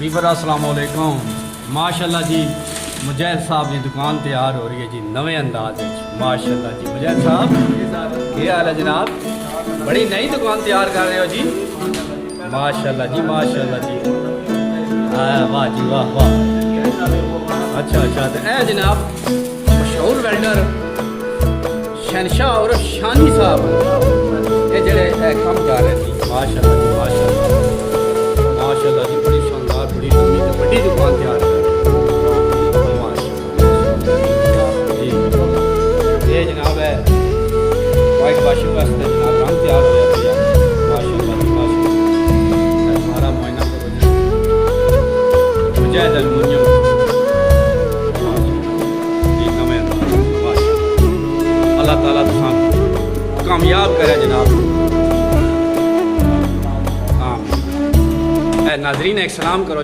Weaver अस्सलाम वालेकुम माशाअल्लाह जी मुजैद साहब की दुकान तैयार हो रही है जी नवे अंदाज माशाअल्लाह जी। मुजैद साहब क्या हाल है जनाब? बड़ी नई दुकान तैयार कर रहे हो जी माशाअल्लाह जी माशाअल्लाह जी। वाह जी वाह वाह। अच्छा अच्छा तो ए जनाब मशहूर वेल्डर शहनशाह और शानी साहब ये जड़े काम कर रहे थे माशाअल्लाह जी माशाअल्लाह माशाअल्लाह जी। बड़ी शानदार बड़ी लंबी ते बड़ी दुकान तैयार कर ये जनाब है वाइट वाशिंग वास्ते जनाब रंग तैयार हो जाती है माशाअल्लाह जी माशाअल्लाह। सारा मुआयना करो जी मुजैद एल्युमिनियम अल्लाह ताला तुसां कामयाब करे जनाब। नाजरीन एक सलाम करो।